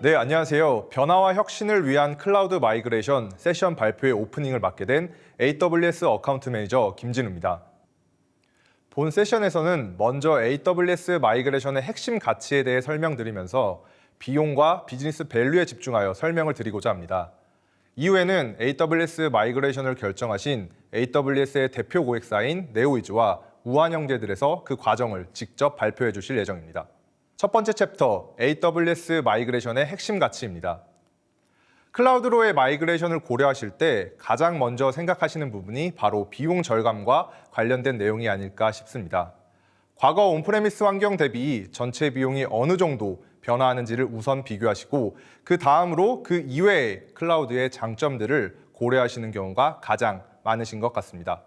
네, 안녕하세요. 변화와 혁신을 위한 클라우드 마이그레이션 세션 발표의 오프닝을 맡게 된 AWS 어카운트 매니저 김진우입니다. 본 세션에서는 먼저 AWS 마이그레이션의 핵심 가치에 대해 설명드리면서 비용과 비즈니스 밸류에 집중하여 설명을 드리고자 합니다. 이후에는 AWS 마이그레이션을 결정하신 AWS의 대표 고객사인 네오이즈와 우한 형제들에서 그 과정을 직접 발표해 주실 예정입니다. 첫 번째 챕터, AWS 마이그레이션의 핵심 가치입니다. 클라우드로의 마이그레이션을 고려하실 때 가장 먼저 생각하시는 부분이 바로 비용 절감과 관련된 내용이 아닐까 싶습니다. 과거 온프레미스 환경 대비 전체 비용이 어느 정도 변화하는지를 우선 비교하시고 그 다음으로 그 이외의 클라우드의 장점들을 고려하시는 경우가 가장 많으신 것 같습니다.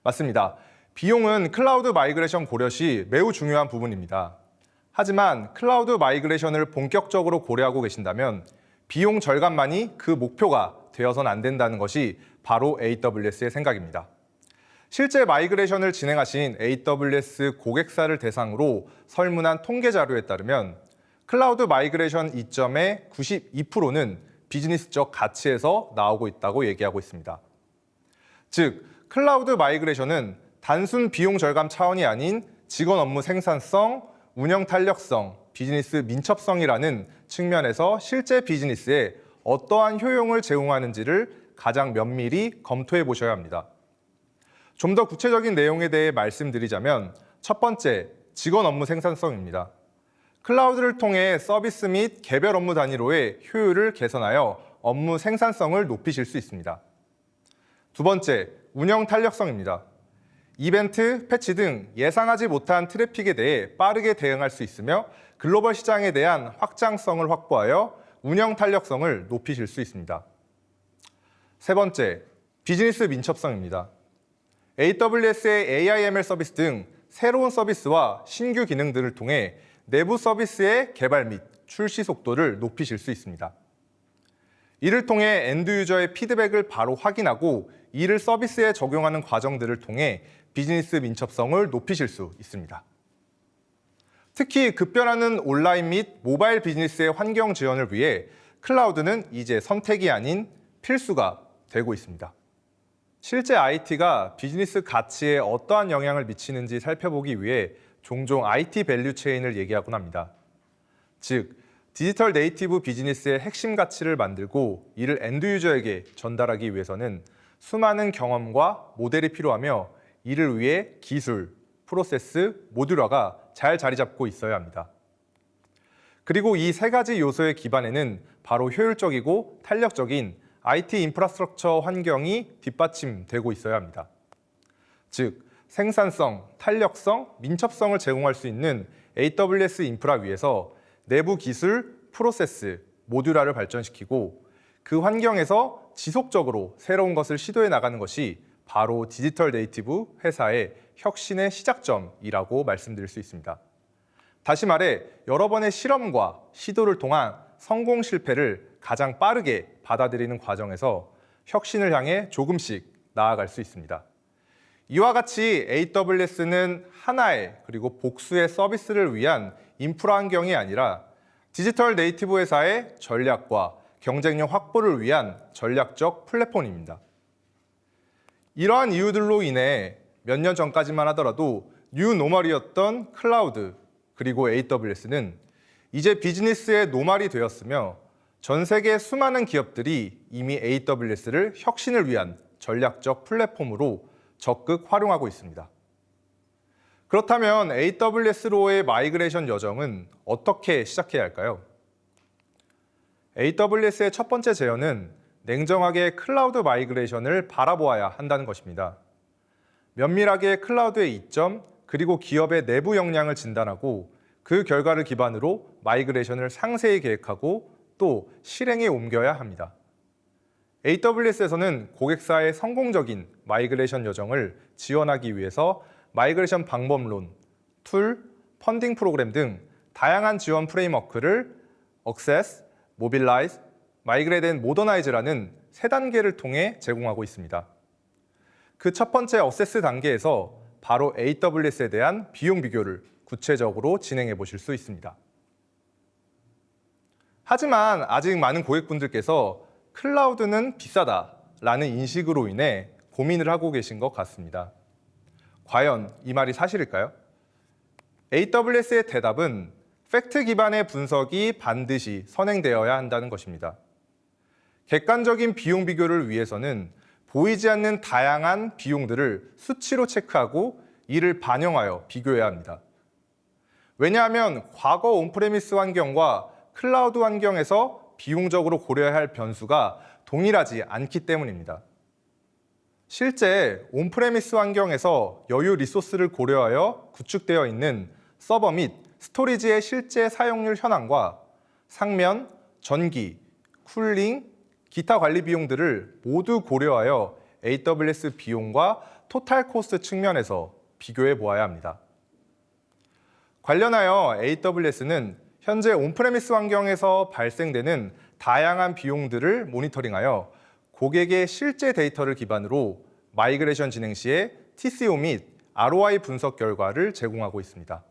맞습니다. 비용은 클라우드 마이그레이션 고려 시 매우 중요한 부분입니다. 하지만 클라우드 마이그레이션을 본격적으로 고려하고 계신다면 비용 절감만이 그 목표가 되어서는 안 된다는 것이 바로 AWS의 생각입니다. 실제 마이그레이션을 진행하신 AWS 고객사를 대상으로 설문한 통계 자료에 따르면 클라우드 마이그레이션 이점의 92%는 비즈니스적 가치에서 나오고 있다고 얘기하고 있습니다. 즉, 클라우드 마이그레이션은 단순 비용 절감 차원이 아닌 직원 업무 생산성, 운영 탄력성, 비즈니스 민첩성이라는 측면에서 실제 비즈니스에 어떠한 효용을 제공하는지를 가장 면밀히 검토해 보셔야 합니다. 좀 더 구체적인 내용에 대해 말씀드리자면 첫 번째, 직원 업무 생산성입니다. 클라우드를 통해 서비스 및 개별 업무 단위로의 효율을 개선하여 업무 생산성을 높이실 수 있습니다. 두 번째, 운영 탄력성입니다. 이벤트, 패치 등 예상하지 못한 트래픽에 대해 빠르게 대응할 수 있으며 글로벌 시장에 대한 확장성을 확보하여 운영 탄력성을 높이실 수 있습니다. 세 번째, 비즈니스 민첩성입니다. AWS의 AI/ML 서비스 등 새로운 서비스와 신규 기능들을 통해 내부 서비스의 개발 및 출시 속도를 높이실 수 있습니다. 이를 통해 엔드 유저의 피드백을 바로 확인하고 이를 서비스에 적용하는 과정들을 통해 비즈니스 민첩성을 높이실 수 있습니다. 특히 급변하는 온라인 및 모바일 비즈니스의 환경 지원을 위해 클라우드는 이제 선택이 아닌 필수가 되고 있습니다. 실제 IT가 비즈니스 가치에 어떠한 영향을 미치는지 살펴보기 위해 종종 IT 밸류 체인을 얘기하곤 합니다. 즉, 디지털 네이티브 비즈니스의 핵심 가치를 만들고 이를 엔드 유저에게 전달하기 위해서는 수많은 경험과 모델이 필요하며 이를 위해 기술, 프로세스, 모듈화가 잘 자리 잡고 있어야 합니다. 그리고 이 세 가지 요소의 기반에는 바로 효율적이고 탄력적인 IT 인프라스트럭처 환경이 뒷받침되고 있어야 합니다. 즉, 생산성, 탄력성, 민첩성을 제공할 수 있는 AWS 인프라 위에서 내부 기술, 프로세스, 모듈화를 발전시키고 그 환경에서 지속적으로 새로운 것을 시도해 나가는 것이 바로 디지털 네이티브 회사의 혁신의 시작점이라고 말씀드릴 수 있습니다. 다시 말해 여러 번의 실험과 시도를 통한 성공 실패를 가장 빠르게 받아들이는 과정에서 혁신을 향해 조금씩 나아갈 수 있습니다. 이와 같이 AWS는 하나의 그리고 복수의 서비스를 위한 인프라 환경이 아니라 디지털 네이티브 회사의 전략과 경쟁력 확보를 위한 전략적 플랫폼입니다. 이러한 이유들로 인해 몇 년 전까지만 하더라도 뉴 노멀이었던 클라우드 그리고 AWS는 이제 비즈니스의 노멀이 되었으며 전 세계 수많은 기업들이 이미 AWS를 혁신을 위한 전략적 플랫폼으로 적극 활용하고 있습니다. 그렇다면 AWS로의 마이그레이션 여정은 어떻게 시작해야 할까요? AWS의 첫 번째 제언은 냉정하게 클라우드 마이그레이션을 바라보아야 한다는 것입니다. 면밀하게 클라우드의 이점 그리고 기업의 내부 역량을 진단하고 그 결과를 기반으로 마이그레이션을 상세히 계획하고 또 실행에 옮겨야 합니다. AWS에서는 고객사의 성공적인 마이그레이션 여정을 지원하기 위해서 마이그레이션 방법론, 툴, 펀딩 프로그램 등 다양한 지원 프레임워크를 액세스, 모빌라이즈, 마이그레이트 앤 모더나이즈라는 세 단계를 통해 제공하고 있습니다. 그 첫 번째 어세스 단계에서 바로 AWS에 대한 비용 비교를 구체적으로 진행해 보실 수 있습니다. 하지만 아직 많은 고객분들께서 클라우드는 비싸다라는 인식으로 인해 고민을 하고 계신 것 같습니다. 과연 이 말이 사실일까요? AWS의 대답은 팩트 기반의 분석이 반드시 선행되어야 한다는 것입니다. 객관적인 비용 비교를 위해서는 보이지 않는 다양한 비용들을 수치로 체크하고 이를 반영하여 비교해야 합니다. 왜냐하면 과거 온프레미스 환경과 클라우드 환경에서 비용적으로 고려해야 할 변수가 동일하지 않기 때문입니다. 실제 온프레미스 환경에서 여유 리소스를 고려하여 구축되어 있는 서버 및 스토리지의 실제 사용률 현황과 상면, 전기, 쿨링, 기타 관리 비용들을 모두 고려하여 AWS 비용과 토탈 코스트 측면에서 비교해 보아야 합니다. 관련하여 AWS는 현재 온프레미스 환경에서 발생되는 다양한 비용들을 모니터링하여 고객의 실제 데이터를 기반으로 마이그레이션 진행 시에 TCO 및 ROI 분석 결과를 제공하고 있습니다.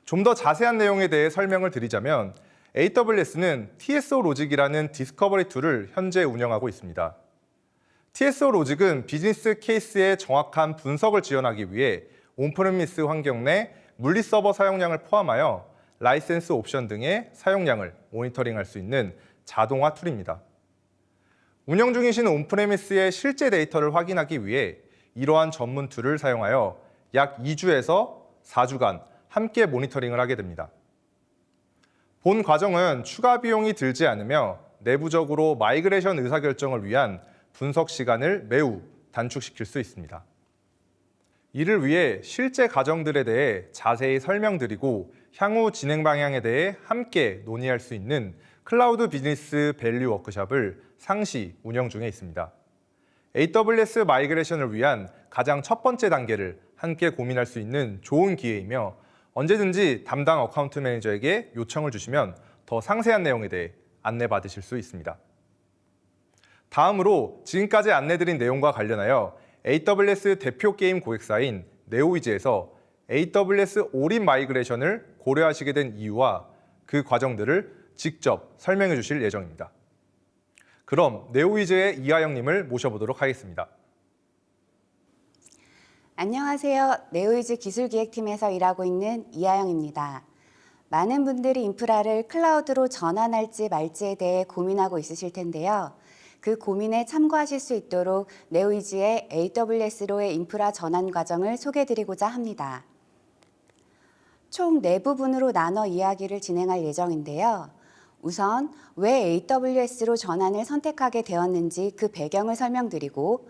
좀 더 자세한 내용에 대해 설명을 드리자면 AWS는 TSO 로직이라는 디스커버리 툴을 현재 운영하고 있습니다. TSO 로직은 비즈니스 케이스의 정확한 분석을 지원하기 위해 온프레미스 환경 내 물리 서버 사용량을 포함하여 라이센스 옵션 등의 사용량을 모니터링할 수 있는 자동화 툴입니다. 운영 중이신 온프레미스의 실제 데이터를 확인하기 위해 이러한 전문 툴을 사용하여 약 2주에서 4주간 함께 모니터링을 하게 됩니다. 본 과정은 추가 비용이 들지 않으며 내부적으로 마이그레이션 의사결정을 위한 분석 시간을 매우 단축시킬 수 있습니다. 이를 위해 실제 과정들에 대해 자세히 설명드리고 향후 진행 방향에 대해 함께 논의할 수 있는 클라우드 비즈니스 밸류 워크숍을 상시 운영 중에 있습니다. AWS 마이그레이션을 위한 가장 첫 번째 단계를 함께 고민할 수 있는 좋은 기회이며 언제든지 담당 어카운트 매니저에게 요청을 주시면 더 상세한 내용에 대해 안내받으실 수 있습니다. 다음으로 지금까지 안내드린 내용과 관련하여 AWS 대표 게임 고객사인 네오위즈에서 AWS 올인 마이그레이션을 고려하시게 된 이유와 그 과정들을 직접 설명해 주실 예정입니다. 그럼 네오위즈의 이하영님을 모셔보도록 하겠습니다. 안녕하세요. 네오위즈 기술기획팀에서 일하고 있는 이하영입니다. 많은 분들이 인프라를 클라우드로 전환할지 말지에 대해 고민하고 있으실 텐데요. 그 고민에 참고하실 수 있도록 네오위즈의 AWS로의 인프라 전환 과정을 소개해드리고자 합니다. 총 4부분으로 나눠 이야기를 진행할 예정인데요. 우선 왜 AWS로 전환을 선택하게 되었는지 그 배경을 설명드리고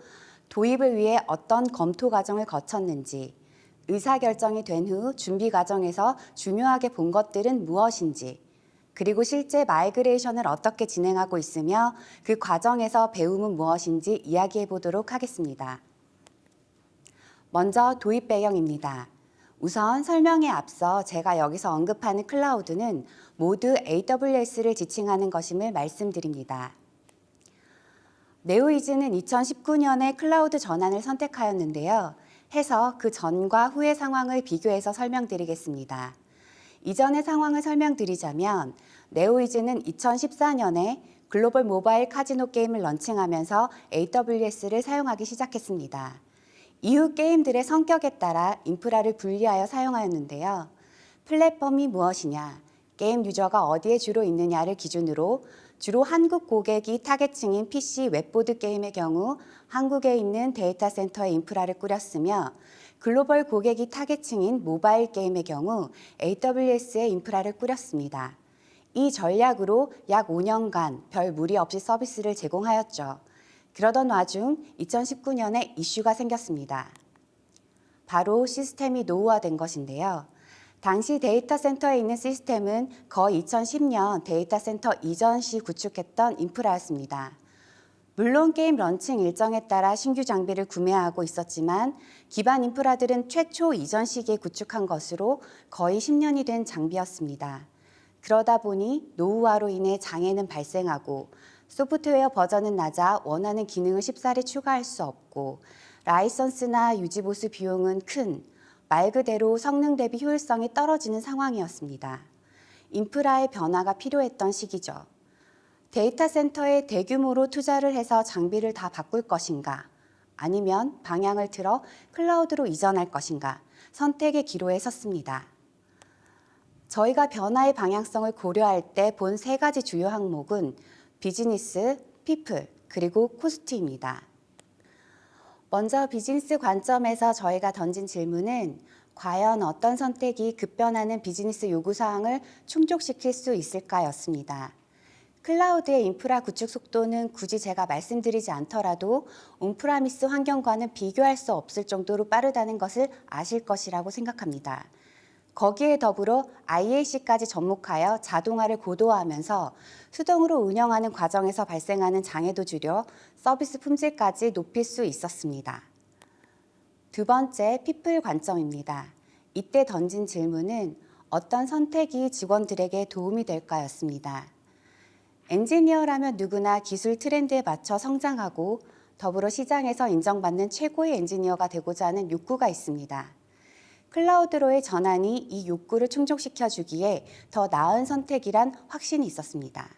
도입을 위해 어떤 검토 과정을 거쳤는지, 의사결정이 된 후 준비 과정에서 중요하게 본 것들은 무엇인지, 그리고 실제 마이그레이션을 어떻게 진행하고 있으며 그 과정에서 배움은 무엇인지 이야기해 보도록 하겠습니다. 먼저 도입 배경입니다. 우선 설명에 앞서 제가 여기서 언급하는 클라우드는 모두 AWS를 지칭하는 것임을 말씀드립니다. 네오위즈는 2019년에 클라우드 전환을 선택하였는데요. 해서 그 전과 후의 상황을 비교해서 설명드리겠습니다. 이전의 상황을 설명드리자면 네오위즈는 2014년에 글로벌 모바일 카지노 게임을 런칭하면서 AWS를 사용하기 시작했습니다. 이후 게임들의 성격에 따라 인프라를 분리하여 사용하였는데요. 플랫폼이 무엇이냐, 게임 유저가 어디에 주로 있느냐를 기준으로 주로 한국 고객이 타겟층인 PC 웹보드 게임의 경우 한국에 있는 데이터 센터에 인프라를 꾸렸으며 글로벌 고객이 타겟층인 모바일 게임의 경우 AWS에 인프라를 꾸렸습니다. 이 전략으로 약 5년간 별 무리 없이 서비스를 제공하였죠. 그러던 와중 2019년에 이슈가 생겼습니다. 바로 시스템이 노후화된 것인데요. 당시 데이터 센터에 있는 시스템은 거의 2010년 데이터 센터 이전 시 구축했던 인프라였습니다. 물론 게임 런칭 일정에 따라 신규 장비를 구매하고 있었지만 기반 인프라들은 최초 이전 시기에 구축한 것으로 거의 10년이 된 장비였습니다. 그러다 보니 노후화로 인해 장애는 발생하고 소프트웨어 버전은 낮아 원하는 기능을 쉽사리 추가할 수 없고 라이선스나 유지보수 비용은 큰, 말 그대로 성능 대비 효율성이 떨어지는 상황이었습니다. 인프라의 변화가 필요했던 시기죠. 데이터 센터에 대규모로 투자를 해서 장비를 다 바꿀 것인가, 아니면 방향을 틀어 클라우드로 이전할 것인가, 선택의 기로에 섰습니다. 저희가 변화의 방향성을 고려할 때 본 세 가지 주요 항목은 비즈니스, 피플, 그리고 코스트입니다. 먼저 비즈니스 관점에서 저희가 던진 질문은 과연 어떤 선택이 급변하는 비즈니스 요구사항을 충족시킬 수 있을까였습니다. 클라우드의 인프라 구축 속도는 굳이 제가 말씀드리지 않더라도 온프라미스 환경과는 비교할 수 없을 정도로 빠르다는 것을 아실 것이라고 생각합니다. 거기에 더불어 IAC까지 접목하여 자동화를 고도화하면서 수동으로 운영하는 과정에서 발생하는 장애도 줄여 서비스 품질까지 높일 수 있었습니다. 두 번째, 피플 관점입니다. 이때 던진 질문은 어떤 선택이 직원들에게 도움이 될까였습니다. 엔지니어라면 누구나 기술 트렌드에 맞춰 성장하고 더불어 시장에서 인정받는 최고의 엔지니어가 되고자 하는 욕구가 있습니다. 클라우드로의 전환이 이 욕구를 충족시켜주기에 더 나은 선택이란 확신이 있었습니다.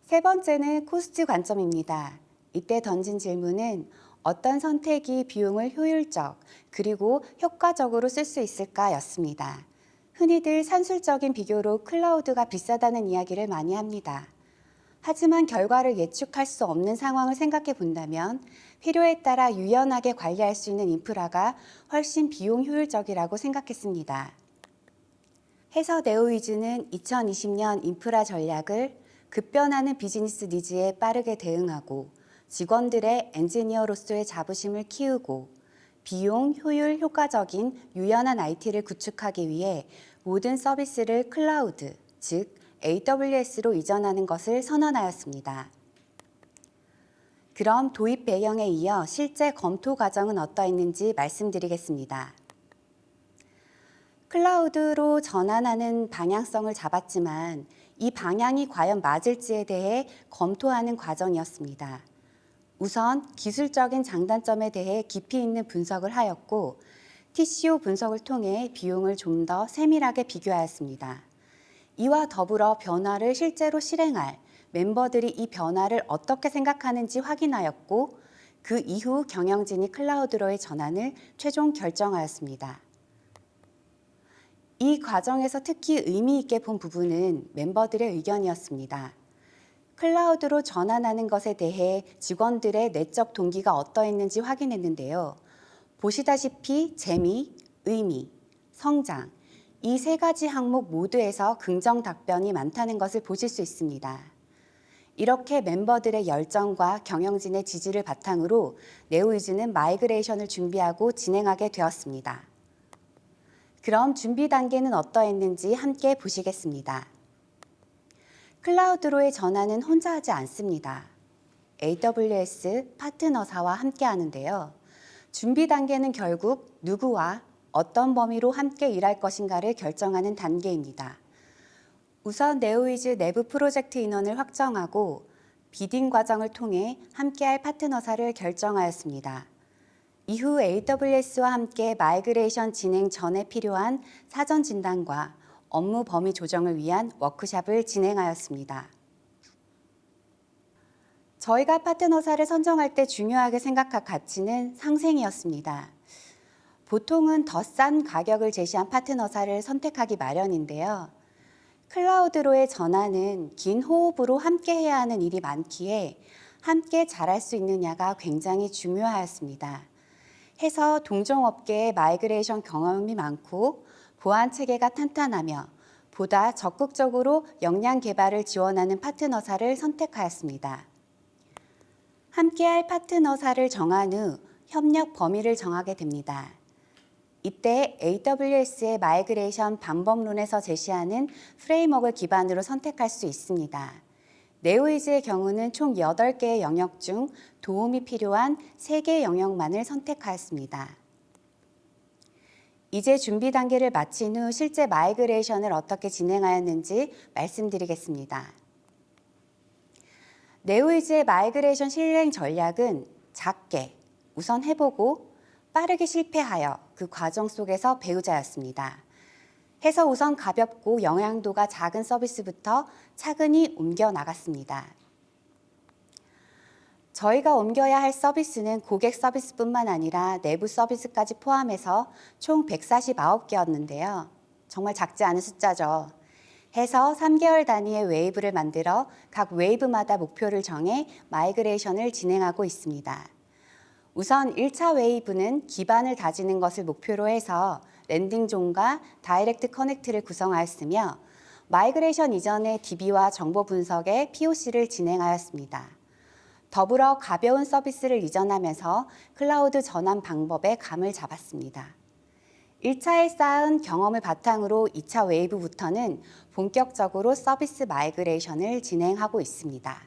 세 번째는 코스트 관점입니다. 이때 던진 질문은 어떤 선택이 비용을 효율적 그리고 효과적으로 쓸 수 있을까였습니다. 흔히들 산술적인 비교로 클라우드가 비싸다는 이야기를 많이 합니다. 하지만 결과를 예측할 수 없는 상황을 생각해 본다면 필요에 따라 유연하게 관리할 수 있는 인프라가 훨씬 비용 효율적이라고 생각했습니다. 해서 네오위즈는 2020년 인프라 전략을 급변하는 비즈니스 니즈에 빠르게 대응하고 직원들의 엔지니어로서의 자부심을 키우고 비용, 효율, 효과적인 유연한 IT를 구축하기 위해 모든 서비스를 클라우드, 즉 AWS로 이전하는 것을 선언하였습니다. 그럼 도입 배경에 이어 실제 검토 과정은 어떠했는지 말씀드리겠습니다. 클라우드로 전환하는 방향성을 잡았지만 이 방향이 과연 맞을지에 대해 검토하는 과정이었습니다. 우선 기술적인 장단점에 대해 깊이 있는 분석을 하였고 TCO 분석을 통해 비용을 좀 더 세밀하게 비교하였습니다. 이와 더불어 변화를 실제로 실행할 멤버들이 이 변화를 어떻게 생각하는지 확인하였고 그 이후 경영진이 클라우드로의 전환을 최종 결정하였습니다. 이 과정에서 특히 의미 있게 본 부분은 멤버들의 의견이었습니다. 클라우드로 전환하는 것에 대해 직원들의 내적 동기가 어떠했는지 확인했는데요. 보시다시피 재미, 의미, 성장, 이 세 가지 항목 모두에서 긍정 답변이 많다는 것을 보실 수 있습니다. 이렇게 멤버들의 열정과 경영진의 지지를 바탕으로 네오위즈는 마이그레이션을 준비하고 진행하게 되었습니다. 그럼 준비 단계는 어떠했는지 함께 보시겠습니다. 클라우드로의 전환은 혼자 하지 않습니다. AWS 파트너사와 함께 하는데요. 준비 단계는 결국 누구와 어떤 범위로 함께 일할 것인가를 결정하는 단계입니다. 우선 네오위즈 내부 프로젝트 인원을 확정하고 비딩 과정을 통해 함께할 파트너사를 결정하였습니다. 이후 AWS와 함께 마이그레이션 진행 전에 필요한 사전 진단과 업무 범위 조정을 위한 워크숍을 진행하였습니다. 저희가 파트너사를 선정할 때 중요하게 생각할 가치는 상생이었습니다. 보통은 더 싼 가격을 제시한 파트너사를 선택하기 마련인데요. 클라우드로의 전환은 긴 호흡으로 함께 해야 하는 일이 많기에 함께 잘할 수 있느냐가 굉장히 중요하였습니다. 해서 동종업계의 마이그레이션 경험이 많고 보안 체계가 탄탄하며 보다 적극적으로 역량 개발을 지원하는 파트너사를 선택하였습니다. 함께할 파트너사를 정한 후 협력 범위를 정하게 됩니다. 이때 AWS의 마이그레이션 방법론에서 제시하는 프레임워크를 기반으로 선택할 수 있습니다. 네오위즈의 경우는 총 8개의 영역 중 도움이 필요한 3개의 영역만을 선택하였습니다. 이제 준비 단계를 마친 후 실제 마이그레이션을 어떻게 진행하였는지 말씀드리겠습니다. 네오위즈의 마이그레이션 실행 전략은 작게 우선 해보고 빠르게 실패하여 그 과정 속에서 배우자였습니다. 해서 우선 가볍고 영향도가 작은 서비스부터 차근히 옮겨 나갔습니다. 저희가 옮겨야 할 서비스는 고객 서비스뿐만 아니라 내부 서비스까지 포함해서 총 149개였는데요. 정말 작지 않은 숫자죠. 해서 3개월 단위의 웨이브를 만들어 각 웨이브마다 목표를 정해 마이그레이션을 진행하고 있습니다. 우선 1차 웨이브는 기반을 다지는 것을 목표로 해서 랜딩 존과 다이렉트 커넥트를 구성하였으며 마이그레이션 이전의 DB와 정보 분석의 POC를 진행하였습니다. 더불어 가벼운 서비스를 이전하면서 클라우드 전환 방법의 감을 잡았습니다. 1차에 쌓은 경험을 바탕으로 2차 웨이브부터는 본격적으로 서비스 마이그레이션을 진행하고 있습니다.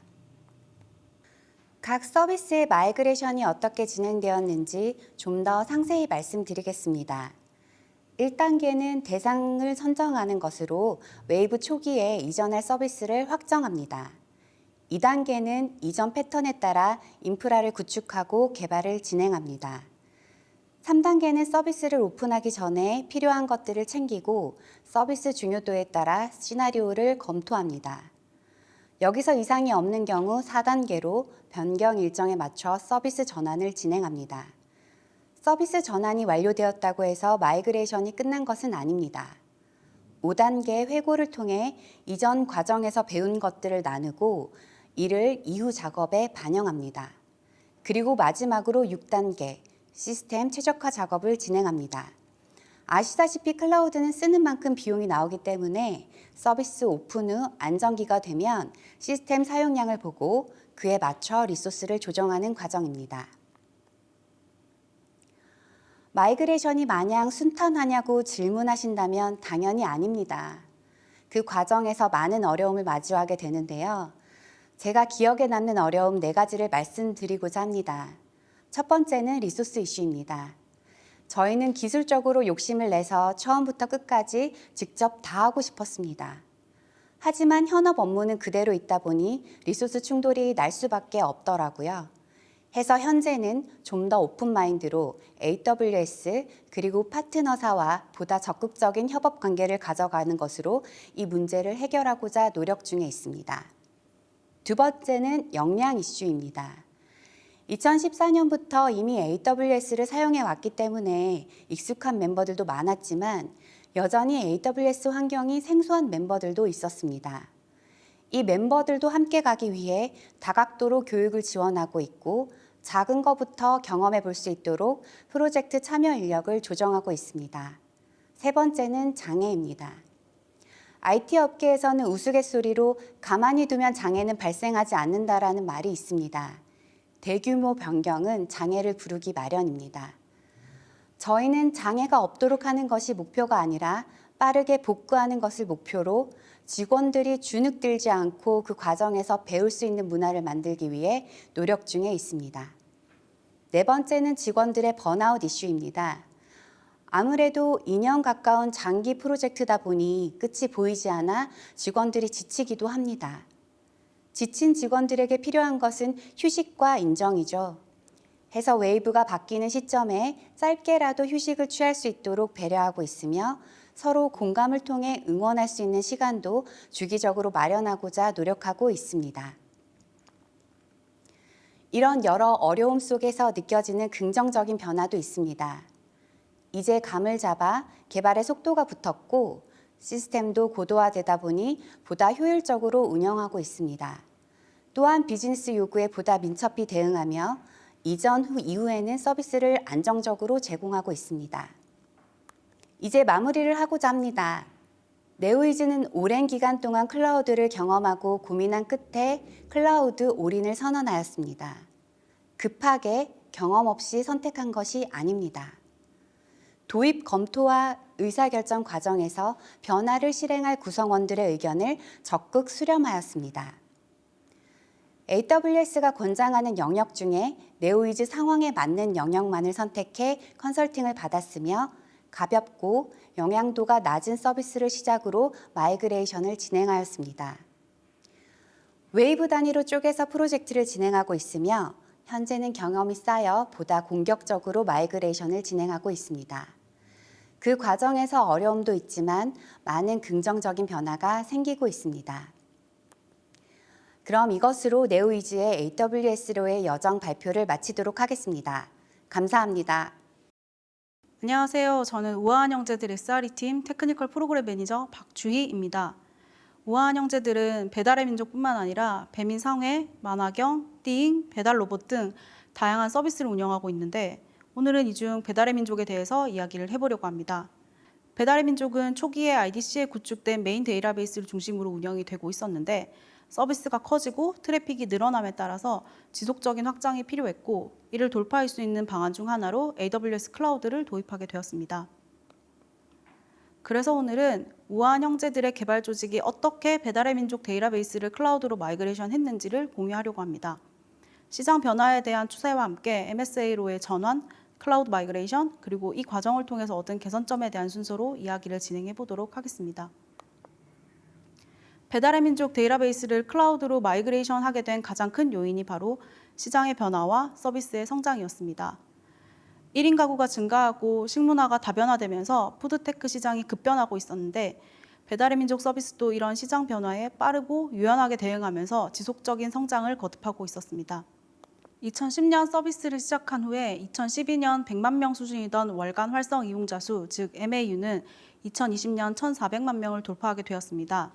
각 서비스의 마이그레이션이 어떻게 진행되었는지 좀 더 상세히 말씀드리겠습니다. 1단계는 대상을 선정하는 것으로 웨이브 초기에 이전할 서비스를 확정합니다. 2단계는 이전 패턴에 따라 인프라를 구축하고 개발을 진행합니다. 3단계는 서비스를 오픈하기 전에 필요한 것들을 챙기고 서비스 중요도에 따라 시나리오를 검토합니다. 여기서 이상이 없는 경우 4단계로 변경 일정에 맞춰 서비스 전환을 진행합니다. 서비스 전환이 완료되었다고 해서 마이그레이션이 끝난 것은 아닙니다. 5단계 회고를 통해 이전 과정에서 배운 것들을 나누고 이를 이후 작업에 반영합니다. 그리고 마지막으로 6단계 시스템 최적화 작업을 진행합니다. 아시다시피 클라우드는 쓰는 만큼 비용이 나오기 때문에 서비스 오픈 후 안정기가 되면 시스템 사용량을 보고 그에 맞춰 리소스를 조정하는 과정입니다. 마이그레이션이 마냥 순탄하냐고 질문하신다면 당연히 아닙니다. 그 과정에서 많은 어려움을 마주하게 되는데요. 제가 기억에 남는 어려움 4가지를 말씀드리고자 합니다. 첫 번째는 리소스 이슈입니다. 저희는 기술적으로 욕심을 내서 처음부터 끝까지 직접 다 하고 싶었습니다. 하지만 현업 업무는 그대로 있다 보니 리소스 충돌이 날 수밖에 없더라고요. 해서 현재는 좀 더 오픈 마인드로 AWS 그리고 파트너사와 보다 적극적인 협업 관계를 가져가는 것으로 이 문제를 해결하고자 노력 중에 있습니다. 두 번째는 역량 이슈입니다. 2014년부터 이미 AWS를 사용해 왔기 때문에 익숙한 멤버들도 많았지만 여전히 AWS 환경이 생소한 멤버들도 있었습니다. 이 멤버들도 함께 가기 위해 다각도로 교육을 지원하고 있고 작은 것부터 경험해 볼 수 있도록 프로젝트 참여 인력을 조정하고 있습니다. 세 번째는 장애입니다. IT 업계에서는 우스갯소리로 가만히 두면 장애는 발생하지 않는다라는 말이 있습니다. 대규모 변경은 장애를 부르기 마련입니다. 저희는 장애가 없도록 하는 것이 목표가 아니라 빠르게 복구하는 것을 목표로 직원들이 주눅들지 않고 그 과정에서 배울 수 있는 문화를 만들기 위해 노력 중에 있습니다. 네 번째는 직원들의 번아웃 이슈입니다. 아무래도 2년 가까운 장기 프로젝트다 보니 끝이 보이지 않아 직원들이 지치기도 합니다. 지친 직원들에게 필요한 것은 휴식과 인정이죠. 해서 웨이브가 바뀌는 시점에 짧게라도 휴식을 취할 수 있도록 배려하고 있으며 서로 공감을 통해 응원할 수 있는 시간도 주기적으로 마련하고자 노력하고 있습니다. 이런 여러 어려움 속에서 느껴지는 긍정적인 변화도 있습니다. 이제 감을 잡아 개발의 속도가 붙었고 시스템도 고도화되다 보니 보다 효율적으로 운영하고 있습니다. 또한 비즈니스 요구에 보다 민첩히 대응하며 이전 후 이후에는 서비스를 안정적으로 제공하고 있습니다. 이제 마무리를 하고자 합니다. 네오이즈는 오랜 기간 동안 클라우드를 경험하고 고민한 끝에 클라우드 올인을 선언하였습니다. 급하게 경험 없이 선택한 것이 아닙니다. 도입 검토와 의사결정 과정에서 변화를 실행할 구성원들의 의견을 적극 수렴하였습니다. AWS가 권장하는 영역 중에 네오이즈 상황에 맞는 영역만을 선택해 컨설팅을 받았으며 가볍고 영향도가 낮은 서비스를 시작으로 마이그레이션을 진행하였습니다. 웨이브 단위로 쪼개서 프로젝트를 진행하고 있으며 현재는 경험이 쌓여 보다 공격적으로 마이그레이션을 진행하고 있습니다. 그 과정에서 어려움도 있지만 많은 긍정적인 변화가 생기고 있습니다. 그럼 이것으로 네오이즈의 AWS로의 여정 발표를 마치도록 하겠습니다. 감사합니다. 안녕하세요. 저는 우아한 형제들 SRE팀 테크니컬 프로그램 매니저 박주희입니다. 우아한 형제들은 배달의 민족뿐만 아니라 배민상회, 만화경, 띵, 배달로봇 등 다양한 서비스를 운영하고 있는데 오늘은 이 중 배달의 민족에 대해서 이야기를 해보려고 합니다. 배달의 민족은 초기에 IDC에 구축된 메인 데이터베이스를 중심으로 운영이 되고 있었는데 서비스가 커지고 트래픽이 늘어남에 따라서 지속적인 확장이 필요했고 이를 돌파할 수 있는 방안 중 하나로 AWS 클라우드를 도입하게 되었습니다. 그래서 오늘은 우아한 형제들의 개발 조직이 어떻게 배달의 민족 데이터베이스를 클라우드로 마이그레이션 했는지를 공유하려고 합니다. 시장 변화에 대한 추세와 함께 MSA로의 전환, 클라우드 마이그레이션, 그리고 이 과정을 통해서 얻은 개선점에 대한 순서로 이야기를 진행해 보도록 하겠습니다. 배달의 민족 데이터베이스를 클라우드로 마이그레이션 하게 된 가장 큰 요인이 바로 시장의 변화와 서비스의 성장이었습니다. 1인 가구가 증가하고 식문화가 다변화되면서 푸드테크 시장이 급변하고 있었는데 배달의 민족 서비스도 이런 시장 변화에 빠르고 유연하게 대응하면서 지속적인 성장을 거듭하고 있었습니다. 2010년 서비스를 시작한 후에 2012년 100만 명 수준이던 월간 활성 이용자 수, 즉 MAU는 2020년 1,400만 명을 돌파하게 되었습니다.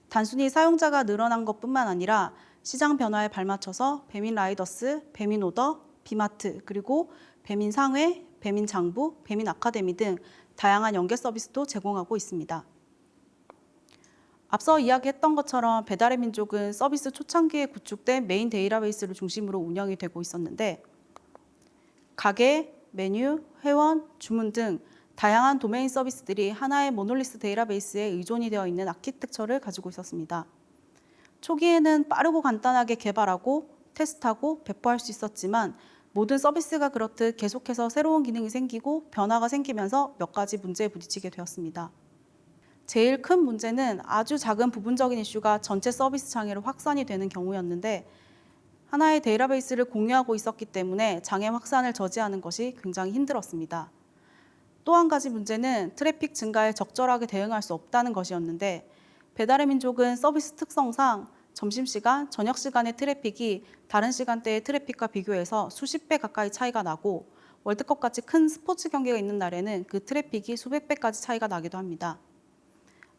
단순히 사용자가 늘어난 것뿐만 아니라 시장 변화에 발맞춰서 배민 라이더스, 배민 오더, 비마트, 그리고 배민 상회, 배민 장부, 배민 아카데미 등 다양한 연계 서비스도 제공하고 있습니다. 앞서 이야기했던 것처럼 배달의 민족은 서비스 초창기에 구축된 메인 데이터베이스를 중심으로 운영이 되고 있었는데 가게, 메뉴, 회원, 주문 등 다양한 도메인 서비스들이 하나의 모놀리스 데이터베이스에 의존이 되어 있는 아키텍처를 가지고 있었습니다. 초기에는 빠르고 간단하게 개발하고 테스트하고 배포할 수 있었지만 모든 서비스가 그렇듯 계속해서 새로운 기능이 생기고 변화가 생기면서 몇 가지 문제에 부딪히게 되었습니다. 제일 큰 문제는 아주 작은 부분적인 이슈가 전체 서비스 장애로 확산이 되는 경우였는데 하나의 데이터베이스를 공유하고 있었기 때문에 장애 확산을 저지하는 것이 굉장히 힘들었습니다. 또 한 가지 문제는 트래픽 증가에 적절하게 대응할 수 없다는 것이었는데 배달의 민족은 서비스 특성상 점심시간, 저녁시간의 트래픽이 다른 시간대의 트래픽과 비교해서 수십 배 가까이 차이가 나고 월드컵같이 큰 스포츠 경기가 있는 날에는 그 트래픽이 수백 배까지 차이가 나기도 합니다.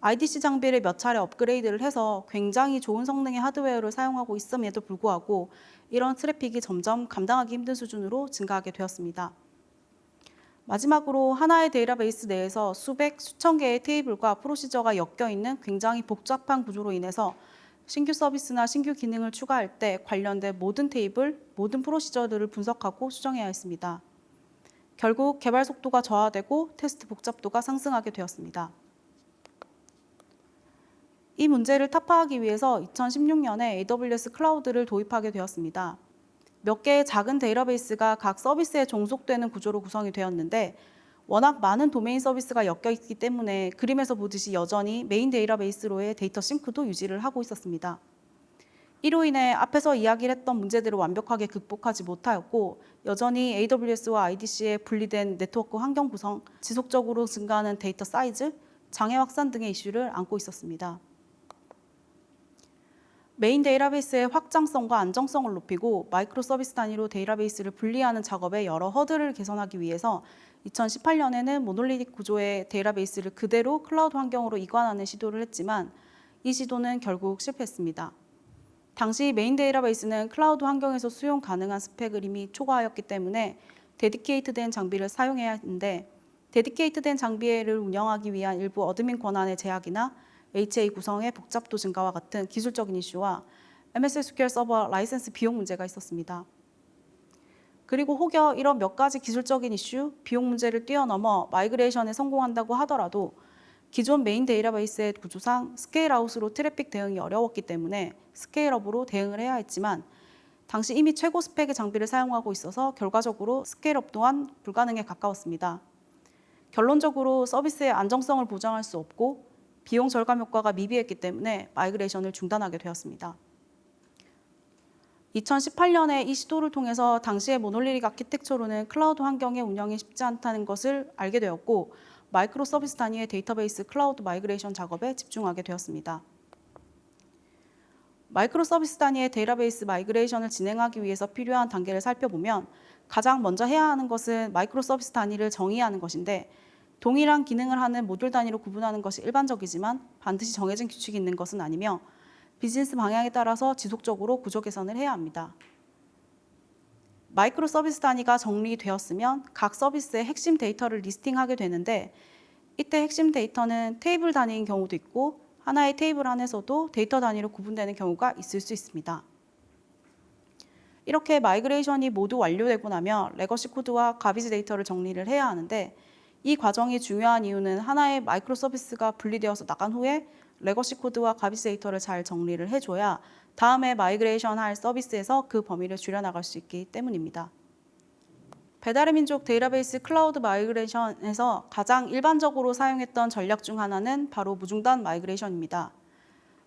IDC 장비를 몇 차례 업그레이드를 해서 굉장히 좋은 성능의 하드웨어를 사용하고 있음에도 불구하고 이런 트래픽이 점점 감당하기 힘든 수준으로 증가하게 되었습니다. 마지막으로 하나의 데이터베이스 내에서 수백, 수천 개의 테이블과 프로시저가 엮여 있는 굉장히 복잡한 구조로 인해서 신규 서비스나 신규 기능을 추가할 때 관련된 모든 테이블, 모든 프로시저들을 분석하고 수정해야 했습니다. 결국 개발 속도가 저하되고 테스트 복잡도가 상승하게 되었습니다. 이 문제를 타파하기 위해서 2016년에 AWS 클라우드를 도입하게 되었습니다. 몇 개의 작은 데이터베이스가 각 서비스에 종속되는 구조로 구성이 되었는데 워낙 많은 도메인 서비스가 엮여 있기 때문에 그림에서 보듯이 여전히 메인 데이터베이스로의 데이터 싱크도 유지를 하고 있었습니다. 이로 인해 앞에서 이야기를 했던 문제들을 완벽하게 극복하지 못하였고 여전히 AWS와 IDC의 분리된 네트워크 환경 구성, 지속적으로 증가하는 데이터 사이즈, 장애 확산 등의 이슈를 안고 있었습니다. 메인 데이터베이스의 확장성과 안정성을 높이고 마이크로 서비스 단위로 데이터베이스를 분리하는 작업에 여러 허들을 개선하기 위해서 2018년에는 모놀리틱 구조의 데이터베이스를 그대로 클라우드 환경으로 이관하는 시도를 했지만 이 시도는 결국 실패했습니다. 당시 메인 데이터베이스는 클라우드 환경에서 수용 가능한 스펙을 이미 초과하였기 때문에 데디케이트된 장비를 사용해야 했는데 데디케이트된 장비를 운영하기 위한 일부 어드민 권한의 제약이나 HA 구성의 복잡도 증가와 같은 기술적인 이슈와 MS SQL 서버 라이센스 비용 문제가 있었습니다. 그리고 혹여 이런 몇 가지 기술적인 이슈, 비용 문제를 뛰어넘어 마이그레이션에 성공한다고 하더라도 기존 메인 데이터베이스의 구조상 스케일아웃으로 트래픽 대응이 어려웠기 때문에 스케일업으로 대응을 해야 했지만 당시 이미 최고 스펙의 장비를 사용하고 있어서 결과적으로 스케일업 또한 불가능에 가까웠습니다. 결론적으로 서비스의 안정성을 보장할 수 없고 비용 절감 효과가 미비했기 때문에 마이그레이션을 중단하게 되었습니다. 2018년에 이 시도를 통해서 당시의 모놀리틱 아키텍처로는 클라우드 환경의 운영이 쉽지 않다는 것을 알게 되었고 마이크로 서비스 단위의 데이터베이스 클라우드 마이그레이션 작업에 집중하게 되었습니다. 마이크로 서비스 단위의 데이터베이스 마이그레이션을 진행하기 위해서 필요한 단계를 살펴보면 가장 먼저 해야 하는 것은 마이크로 서비스 단위를 정의하는 것인데 동일한 기능을 하는 모듈 단위로 구분하는 것이 일반적이지만 반드시 정해진 규칙이 있는 것은 아니며 비즈니스 방향에 따라서 지속적으로 구조 개선을 해야 합니다. 마이크로 서비스 단위가 정리되었으면 각 서비스의 핵심 데이터를 리스팅하게 되는데 이때 핵심 데이터는 테이블 단위인 경우도 있고 하나의 테이블 안에서도 데이터 단위로 구분되는 경우가 있을 수 있습니다. 이렇게 마이그레이션이 모두 완료되고 나면 레거시 코드와 가비지 데이터를 정리를 해야 하는데 이 과정이 중요한 이유는 하나의 마이크로 서비스가 분리되어서 나간 후에 레거시 코드와 가비지 데이터를 잘 정리를 해줘야 다음에 마이그레이션 할 서비스에서 그 범위를 줄여나갈 수 있기 때문입니다. 배달의 민족 데이터베이스 클라우드 마이그레이션에서 가장 일반적으로 사용했던 전략 중 하나는 바로 무중단 마이그레이션입니다.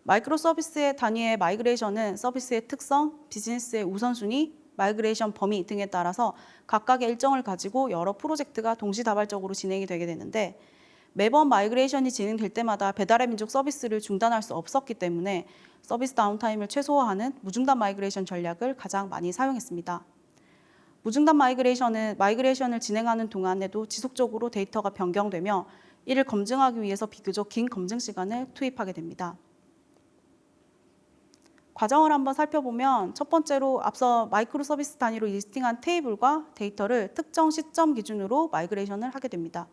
마이크로 서비스의 단위의 마이그레이션은 서비스의 특성, 비즈니스의 우선순위, 마이그레이션 범위 등에 따라서 각각의 일정을 가지고 여러 프로젝트가 동시다발적으로 진행이 되게 되는데 매번 마이그레이션이 진행될 때마다 배달의 민족 서비스를 중단할 수 없었기 때문에 서비스 다운타임을 최소화하는 무중단 마이그레이션 전략을 가장 많이 사용했습니다. 무중단 마이그레이션은 마이그레이션을 진행하는 동안에도 지속적으로 데이터가 변경되며 이를 검증하기 위해서 비교적 긴 검증 시간을 투입하게 됩니다. 과정을 한번 살펴보면 첫 번째로 앞서 마이크로 서비스 단위로 리스팅한 테이블과 데이터를 특정 시점 기준으로 마이그레이션을 하게 됩니다.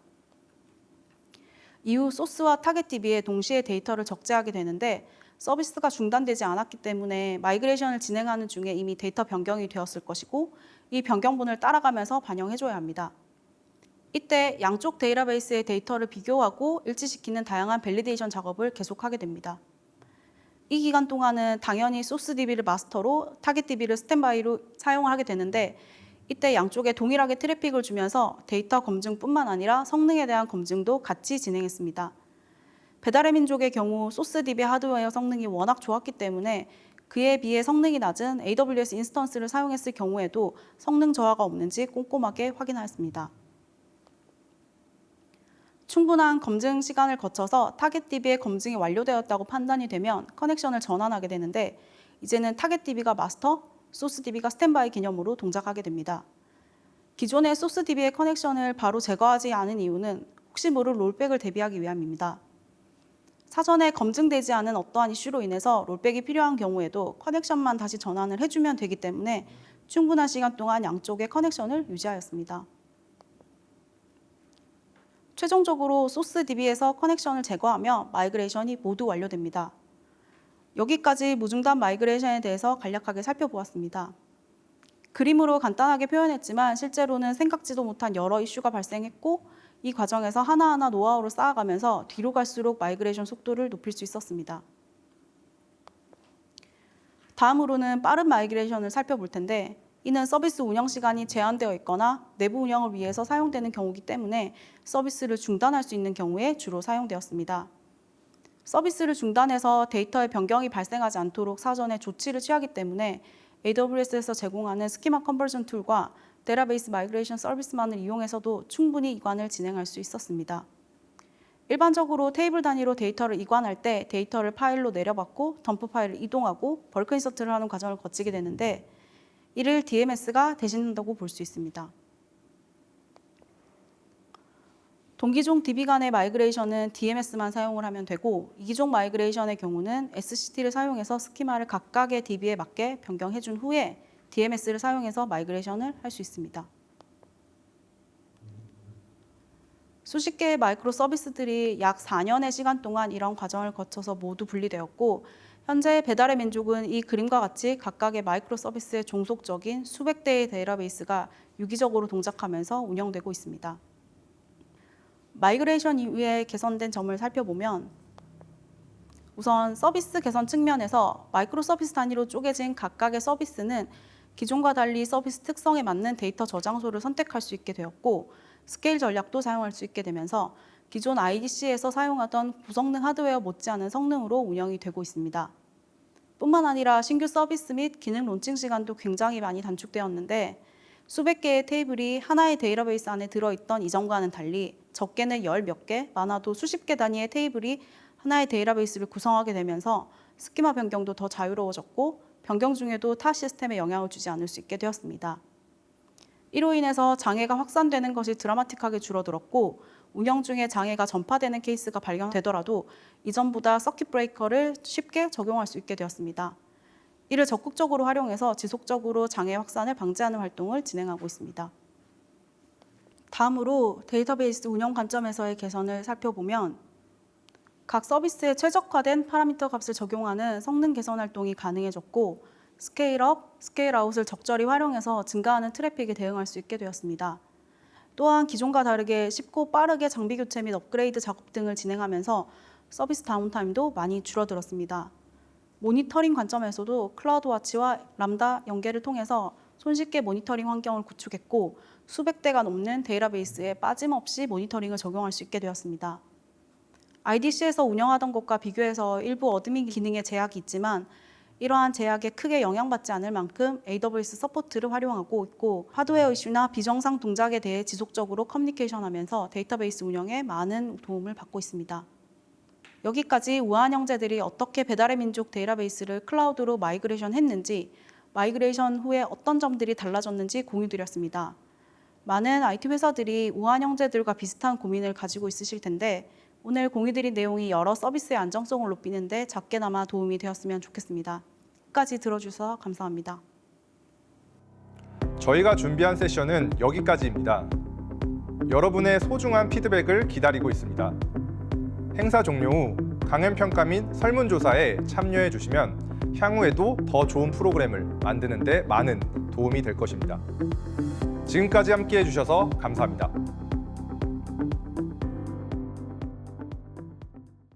이후 소스와 타겟 DB에 동시에 데이터를 적재하게 되는데 서비스가 중단되지 않았기 때문에 마이그레이션을 진행하는 중에 이미 데이터 변경이 되었을 것이고 이 변경분을 따라가면서 반영해줘야 합니다. 이때 양쪽 데이터베이스의 데이터를 비교하고 일치시키는 다양한 밸리데이션 작업을 계속하게 됩니다. 이 기간 동안은 당연히 소스 DB를 마스터로 타겟 DB를 스탠바이로 사용하게 되는데 이때 양쪽에 동일하게 트래픽을 주면서 데이터 검증뿐만 아니라 성능에 대한 검증도 같이 진행했습니다. 배달의 민족의 경우 소스 DB 하드웨어 성능이 워낙 좋았기 때문에 그에 비해 성능이 낮은 AWS 인스턴스를 사용했을 경우에도 성능 저하가 없는지 꼼꼼하게 확인하였습니다. 충분한 검증 시간을 거쳐서 타겟 DB의 검증이 완료되었다고 판단이 되면 커넥션을 전환하게 되는데 이제는 타겟 DB가 마스터, 소스 DB가 스탠바이 개념으로 동작하게 됩니다. 기존의 소스 DB의 커넥션을 바로 제거하지 않은 이유는 혹시 모를 롤백을 대비하기 위함입니다. 사전에 검증되지 않은 어떠한 이슈로 인해서 롤백이 필요한 경우에도 커넥션만 다시 전환을 해주면 되기 때문에 충분한 시간 동안 양쪽의 커넥션을 유지하였습니다. 최종적으로 소스 DB에서 커넥션을 제거하며 마이그레이션이 모두 완료됩니다. 여기까지 무중단 마이그레이션에 대해서 간략하게 살펴보았습니다. 그림으로 간단하게 표현했지만 실제로는 생각지도 못한 여러 이슈가 발생했고 이 과정에서 하나하나 노하우를 쌓아가면서 뒤로 갈수록 마이그레이션 속도를 높일 수 있었습니다. 다음으로는 빠른 마이그레이션을 살펴볼 텐데 이는 서비스 운영 시간이 제한되어 있거나 내부 운영을 위해서 사용되는 경우이기 때문에 서비스를 중단할 수 있는 경우에 주로 사용되었습니다. 서비스를 중단해서 데이터의 변경이 발생하지 않도록 사전에 조치를 취하기 때문에 AWS에서 제공하는 스키마 컨버전 툴과 데이터베이스 마이그레이션 서비스만을 이용해서도 충분히 이관을 진행할 수 있었습니다. 일반적으로 테이블 단위로 데이터를 이관할 때 데이터를 파일로 내려받고 덤프 파일을 이동하고 벌크 인서트를 하는 과정을 거치게 되는데 이를 DMS가 대신한다고 볼 수 있습니다. 동기종 DB 간의 마이그레이션은 DMS만 사용을 하면 되고 이기종 마이그레이션의 경우는 SCT를 사용해서 스키마를 각각의 DB에 맞게 변경해준 후에 DMS를 사용해서 마이그레이션을 할 수 있습니다. 수십 개의 마이크로 서비스들이 약 4년의 시간 동안 이런 과정을 거쳐서 모두 분리되었고 현재 배달의 민족은 이 그림과 같이 각각의 마이크로 서비스의 종속적인 수백 대의 데이터베이스가 유기적으로 동작하면서 운영되고 있습니다. 마이그레이션 이후에 개선된 점을 살펴보면 우선 서비스 개선 측면에서 마이크로 서비스 단위로 쪼개진 각각의 서비스는 기존과 달리 서비스 특성에 맞는 데이터 저장소를 선택할 수 있게 되었고 스케일 전략도 사용할 수 있게 되면서 기존 IDC에서 사용하던 고성능 하드웨어 못지않은 성능으로 운영이 되고 있습니다. 뿐만 아니라 신규 서비스 및 기능 론칭 시간도 굉장히 많이 단축되었는데 수백 개의 테이블이 하나의 데이터베이스 안에 들어있던 이전과는 달리 적게는 열 몇 개, 많아도 수십 개 단위의 테이블이 하나의 데이터베이스를 구성하게 되면서 스키마 변경도 더 자유로워졌고 변경 중에도 타 시스템에 영향을 주지 않을 수 있게 되었습니다. 이로 인해서 장애가 확산되는 것이 드라마틱하게 줄어들었고 운영 중에 장애가 전파되는 케이스가 발견되더라도 이전보다 서킷 브레이커를 쉽게 적용할 수 있게 되었습니다. 이를 적극적으로 활용해서 지속적으로 장애 확산을 방지하는 활동을 진행하고 있습니다. 다음으로 데이터베이스 운영 관점에서의 개선을 살펴보면 각 서비스에 최적화된 파라미터 값을 적용하는 성능 개선 활동이 가능해졌고 스케일업, 스케일아웃을 적절히 활용해서 증가하는 트래픽에 대응할 수 있게 되었습니다. 또한 기존과 다르게 쉽고 빠르게 장비 교체 및 업그레이드 작업 등을 진행하면서 서비스 다운타임도 많이 줄어들었습니다. 모니터링 관점에서도 클라우드와치와 람다 연계를 통해서 손쉽게 모니터링 환경을 구축했고 수백 대가 넘는 데이터베이스에 빠짐없이 모니터링을 적용할 수 있게 되었습니다. IDC에서 운영하던 것과 비교해서 일부 어드민 기능에 제약이 있지만 이러한 제약에 크게 영향받지 않을 만큼 AWS 서포트를 활용하고 있고 하드웨어 이슈나 비정상 동작에 대해 지속적으로 커뮤니케이션하면서 데이터베이스 운영에 많은 도움을 받고 있습니다. 여기까지 우한 형제들이 어떻게 배달의 민족 데이터베이스를 클라우드로 마이그레이션 했는지, 마이그레이션 후에 어떤 점들이 달라졌는지 공유드렸습니다. 많은 IT 회사들이 우한 형제들과 비슷한 고민을 가지고 있으실 텐데 오늘 공유드린 내용이 여러 서비스의 안정성을 높이는 데 작게나마 도움이 되었으면 좋겠습니다. 끝까지 들어주셔서 감사합니다. 저희가 준비한 세션은 여기까지입니다. 여러분의 소중한 피드백을 기다리고 있습니다. 행사 종료 후 강연평가 및 설문조사에 참여해 주시면 향후에도 더 좋은 프로그램을 만드는 데 많은 도움이 될 것입니다. 지금까지 함께해 주셔서 감사합니다.